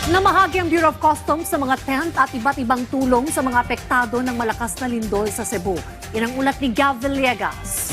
Namahagi ang Bureau of Customs sa mga tent at iba't ibang tulong sa mga apektado ng malakas na lindol sa Cebu. Yan ang ulat ni Gav Villegas.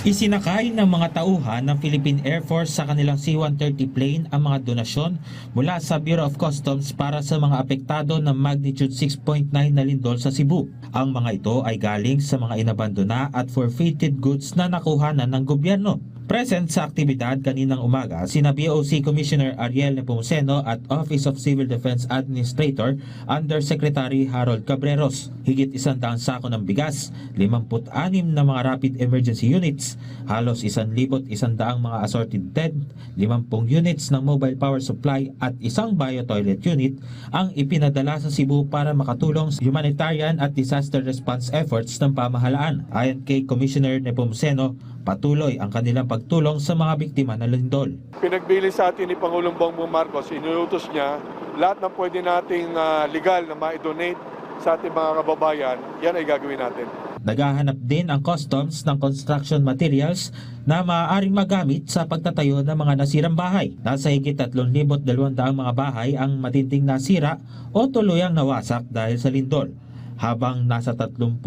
Isinakay ng mga tauhan ng Philippine Air Force sa kanilang C-130 plane ang mga donasyon mula sa Bureau of Customs para sa mga apektado ng magnitude 6.9 na lindol sa Cebu. Ang mga ito ay galing sa mga inabandona at forfeited goods na nakuhanan ng gobyerno. Present sa aktibidad kaninang umaga sina BOC Commissioner Ariel Nepomuceno at Office of Civil Defense Administrator Undersecretary Harold Cabreros. Higit 100 sako ng bigas, 56 na mga rapid emergency units, halos 1,100 mga assorted tent, 50 units ng mobile power supply at isang bio-toilet unit ang ipinadala sa Cebu para makatulong sa humanitarian at disaster response efforts ng pamahalaan. Ayon kay Commissioner Nepomuceno, patuloy ang kanilang pagtulong sa mga biktima ng lindol. Pinagbili sa atin ni Pangulong Bongbong Marcos, inuutos niya lahat ng pwede nating legal na ma-donate sa ating mga kababayan, yan ay gagawin natin. Naghahanap din ang customs ng construction materials na maaaring magamit sa pagtatayo ng mga nasirang bahay. Nasa higit 3,200 mga bahay ang matinding nasira o tuluyang nawasak dahil sa lindol, habang nasa 30,000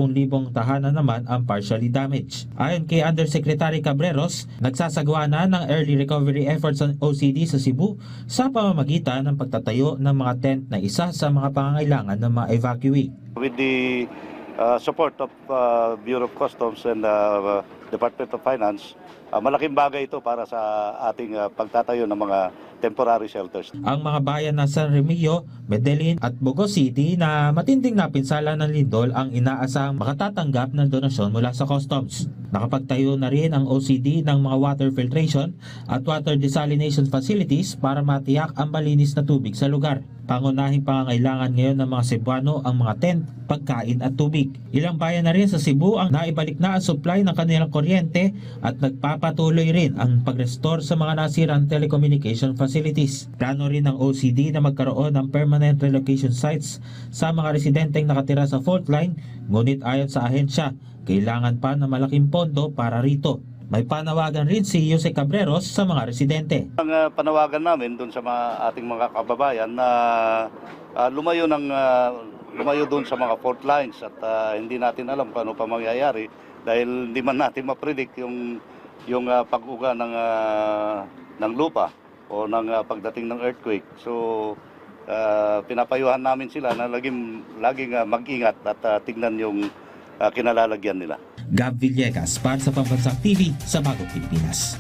tahanan naman ang partially damaged. Ayon kay Undersecretary Cabreros, nagsasagawa na ng early recovery efforts ng OCD sa Cebu sa pamamagitan ng pagtatayo ng mga tent na isa sa mga pangangailangan ng mga evacuee. With the support of Bureau of Customs and Department of Finance, malaking bagay ito para sa ating pagtatayo ng mga temporary shelters. Ang mga bayan ng San Remigio, Medellin at Bogos City na matinding napinsala ng lindol ang inaasahang makatatanggap ng donasyon mula sa customs. Nakapagtayo na rin ang OCD ng mga water filtration at water desalination facilities para matiyak ang malinis na tubig sa lugar. Pangunahing pangangailangan ngayon ng mga Cebuano ang mga tent, pagkain at tubig. Ilang bayan na rin sa Cebu ang naibalik na ang supply ng kanilang kuryente at nagpapatuloy rin ang pag-restore sa mga nasirang telecommunication facilities. Plano rin ng OCD na magkaroon ng permanent relocation sites sa mga residenteng nakatira sa fault line, ngunit ayon sa ahensya, kailangan pa ng malaking pondo para rito. May panawagan rin si Jose Cabreros sa mga residente. Ang panawagan namin doon sa ating mga kababayan na lumayo doon sa mga fault lines at hindi natin alam paano pa mangyayari dahil hindi man natin mapredict yung pag-uga ng lupa o ng pagdating ng earthquake. So pinapayuhan namin sila na laging mag-ingat at tingnan yung kinalalagyan nila. Gav Villegas para sa Pambansang TV sa Bagong Pilipinas.